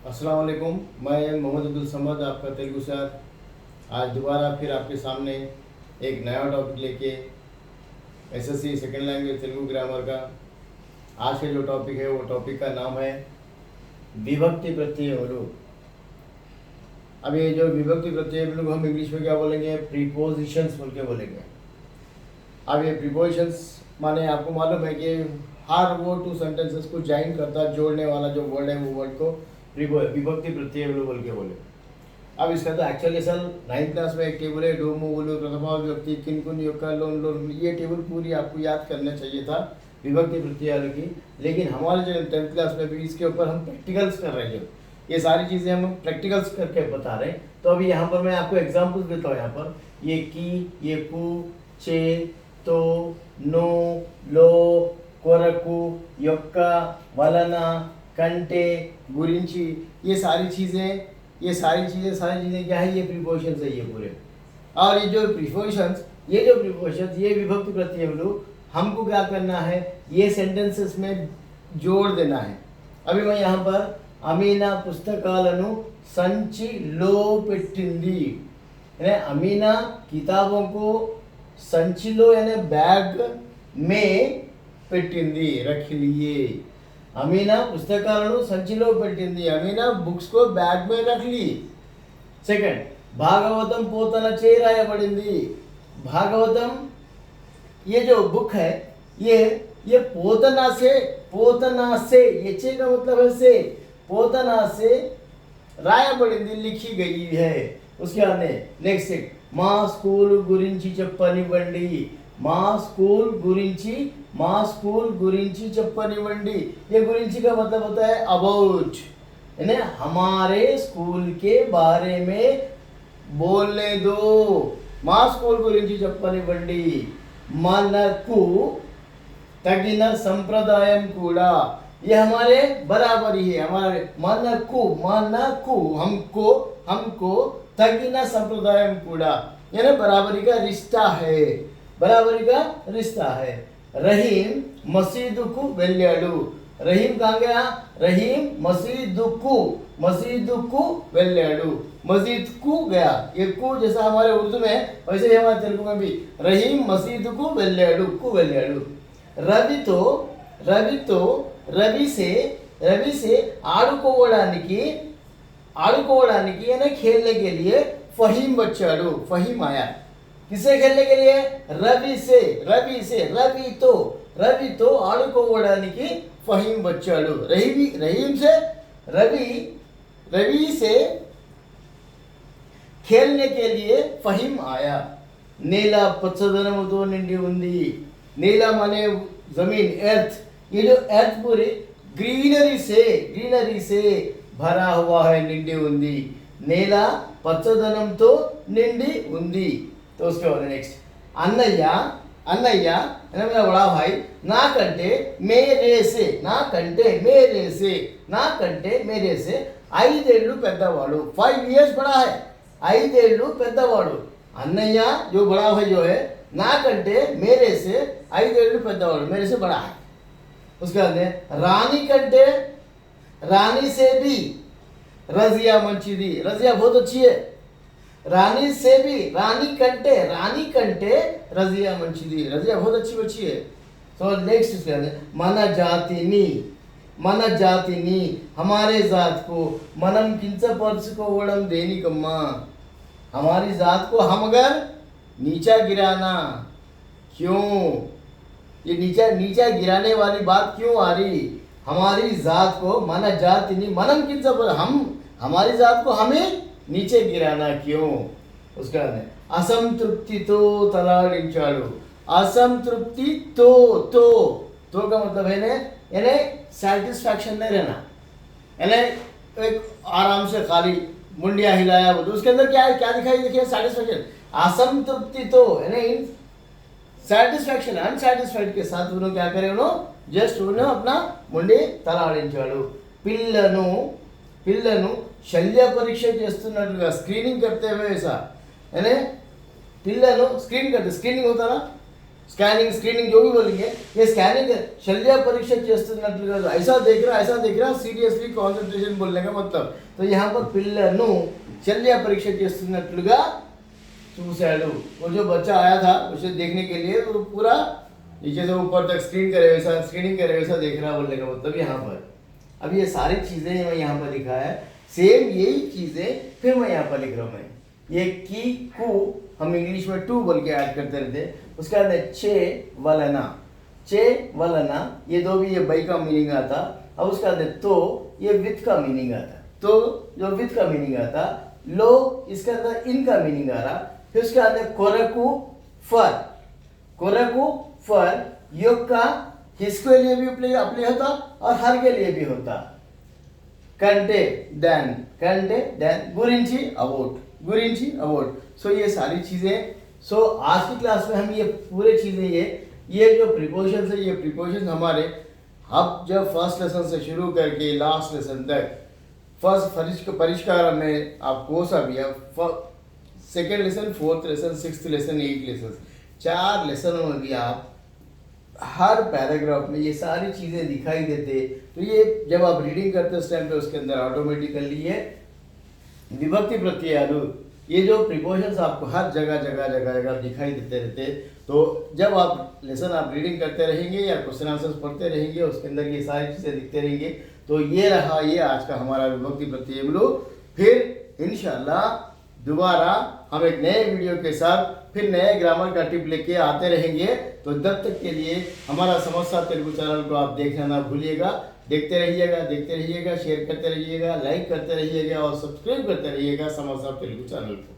अस्सलाम वालेकुम। मैं मोहम्मद अब्दुल समद, आपका तेलुगु सर। आज दोबारा फिर आपके सामने एक नया टॉपिक लेके SSC second language Telugu grammar का। आज का जो टॉपिक है वो टॉपिक का नाम है विभक्ति प्रत्ययमुलु। अब ये जो विभक्ति प्रत्ययमुलु हम इंग्लिश में क्या बोलेंगे, प्रीपोजिशंस बोल के बोलेंगे। अब ये प्रीपोजिशंस माने आपको मालूम है कि हर वो टू सेंटेंसेस को ज्वाइन करता, जोड़ने वाला जो वर्ड है वो वर्ड को विभक्ति प्रत्ययमुलु बोल के बोले। अब इसका तो एक्चुअली असल 9th क्लास में एक टेबल है, डोमो बोलो, प्रथमा विभक्ति, किन योक्का, लोन लोन, ये टेबल पूरी आपको याद करना चाहिए था विभक्ति प्रत्यय की। लेकिन हमारे जो 10th क्लास में भी इसके ऊपर हम प्रैक्टिकल्स कर रहे हैं, ये सारी चीज़ें हम प्रैक्टिकल्स करके बता रहे हैं। तो अभी यहाँ पर मैं आपको एग्जाम्पल्स देता हूँ। यहाँ पर ये की, ये कु, चे, तो, नो, लो, कोरकु, योक्का, वलना, कंटे, गुरिंची, ये सारी चीज़ें क्या है, ये प्रीपोजिशंस है ये पूरे। और ये जो प्रीपोजिशंस ये विभक्ति प्रत्ययमुलु हमको क्या करना है, ये सेंटेंसेस में जोड़ देना है। अभी मैं यहाँ पर अमीना पुस्तकाలను संचिलो पेट्टिंदी, यानी अमीना किताबों को संचिलो यानी बैग में पेट्टिंदी, रख लिए। अमीना पुस्तकाలను संचिलो पेट्टिंदी, अमीना बुक्स को बैग में रख ली। सेकंड, भागवतम पोतन चे रायबడింది। भागवतम ये जो बुक है ये पोतना से ये चे का मतलब है से, पोतना से రాయబడింది लिखी गई है। उसके बाद नेक्स्ट మా స్కూల్ గురించి చెప్పనివ్వండి, మా स्कूल गुरिंची చెప్పనివ్వండి। ये गुरिंची का मतलब होता है अबाउट, यानी हमारे स्कूल के बारे में बोलने दो। మా स्कूल गुरिंची చెప్పనివ్వండి। మనకు తగిన సంప్రదాయం కూడా, ये हमारे बराबरी है। हमारे మనకు हमको तगिना संप्रदायम कूड़ा, यानी बराबरी का रिश्ता है। रहीम मसीदुकु वेल्लाडु, रहीम कहाँ गया, रहीम मसीदुकु वेल्लाडु, मस्जिद को गया। ये को जैसा हमारे उर्दू में वैसे ही हमारे तेलुगु में भी रहीम मसीदुकु वेल्लाडु, रवि से आड़ुकोवడానికి यानी खेलने के लिए फहीम बच्चाडू, फहीम आया। किससे खेलने के लिए, रवि से। रवि तो आड़ुकोवడానికి फहीम बच्चाडू। रवि से खेलने के लिए फहीम आया। नेला पచ్చదనముతో నిండి ఉంది। नीला माने जमीन, एर्थ। ये जो एर्थ पूरी ग्रीनरी से भरा हुआ है, निंडी उंदी। नेला पచ్చదనంతో निंडी उंदी। तो उसके बाद नेक्स्ट, अన్నయ్య मेरा बड़ा भाई नाकंटे मेरे से 5 ఏళ్ళు పెద్దవాడు, 5 years बड़ा है, 5 ఏళ్ళు పెద్దవాడు। అన్నయ్య जो बड़ा भाई जो है, नाकंटे मेरे से 5 ఏళ్ళు పెద్దవాడు, मेरे से बड़ा है। उसके बाद रानी से भी रजिया मंचिदी, रजिया बहुत अच्छी है। रानी से भी, रानी कंटे रजिया मंचिदी, रजिया बहुत अच्छी बच्ची है। तो नेक्स्ट उसके बाद మన జాతిని हमारे जात को మనం కించపరుచుకోవడం దేనికమ్మా, हमारी जात को हम अगर नीचा गिराना क्यों, ये नीचा गिराने वाली बात क्यों आ रही। हमारी जात को मन जाति नहीं, मनम किन सब हम, हमारी जात को हमें नीचे गिराना क्यों। उसका असंतृप्ति तो तलाड़िंचाड़ू, असंतृप्ति तो का मतलब है यानी सेटिस्फैक्शन नहीं रहना, यानी एक आराम से खाली मुंडिया हिलाया वो, तो उसके अंदर क्या दिखाई, देखिए सेटिस्फैक्शन। असंतृप्ति तो यानी सेटिस्फैक्शन, अनसेटिस्फाइड के साथ उन्होंने क्या करे, उन्होंने जस्ट उन्होंने अपना मुंडी తలాడించాడు। పిల్లను శల్య పరీక్ష చేస్తున్నట్లుగా, स्क्रीनिंग करते हुए ऐसा, यानी पिल्లను स्क्रीन करते, स्क्रीनिंग होता ना, स्कैनिंग स्क्रीनिंग जो भी बोलेंगे, ये स्कैनिंग शल्य परीक्षा చేస్తున్నట్లుగా ऐसा देख रहा सीरियसली कॉन्सेंट्रेशन बोलने का मतलब। तो यहाँ पर పిల్లను शल्य परीक्षा చేస్తున్నట్లుగా చూశాడు। वो जो बच्चा आया था उसे देखने के लिए वो पूरा नीचे से ऊपर तक स्क्रीनिंग करे वैसा देख रहा बोलने का मतलब यहाँ पर। अब ये सारी चीज़ें मैं यहाँ पर लिखा है, सेम यही चीज़ें फिर मैं यहाँ पर लिख रहा हूँ। मैं ये की कु हम इंग्लिश में टू बोल के ऐड करते रहते, उसके बाद चे वलना ये दो भी ये बाई का मीनिंग आता। अब उसके बाद तो ये विथ का मीनिंग आता, तो जो विथ का मीनिंग आता, लो इसके अंदर इन का मीनिंग आ रहा। फिर उसके अंदर कोरकू फर योग का हिस्के लिए भी अप्लाई होता और हर के लिए भी होता। कंटे देन गुरिंची अबाउट। सो ये सारी चीज़ें, सो आज की क्लास में हम ये पूरे चीज़ें ये जो प्रिपोजिशन है, ये प्रिपोजिशन हमारे अब जब फर्स्ट लेसन से शुरू करके लास्ट लेसन तक, फर्स्ट परिष्कार में आप कोर्स अभी second lesson, fourth lesson, sixth lesson, 8 lesson, 4 लेसनों में भी आप हर पैराग्राफ में ये सारी चीज़ें दिखाई देते। तो ये जब आप रीडिंग करते उस टाइम पे उसके अंदर ऑटोमेटिकली ये विभक्ति प्रत्ययालु, ये जो प्रिपोजिशंस आपको हर जगह दिखाई देते रहते। तो जब आप लेसन आप रीडिंग करते रहेंगे या क्वेश्चन आंसर्स पढ़ते रहेंगे, उसके अंदर ये सारी चीज़ें दिखते रहेंगे। तो ये रहा ये आज का हमारा विभक्ति प्रत्ययालु। फिर इंशाल्लाह दोबारा हम एक नए वीडियो के साथ फिर नए ग्रामर का टिप लेके आते रहेंगे। तो तब तक के लिए हमारा समस्या तेलुगु चैनल को आप देखना ना भूलिएगा। देखते रहिएगा, शेयर करते रहिएगा, लाइक करते रहिएगा और सब्सक्राइब करते रहिएगा समस्या तेलुगु चैनल को।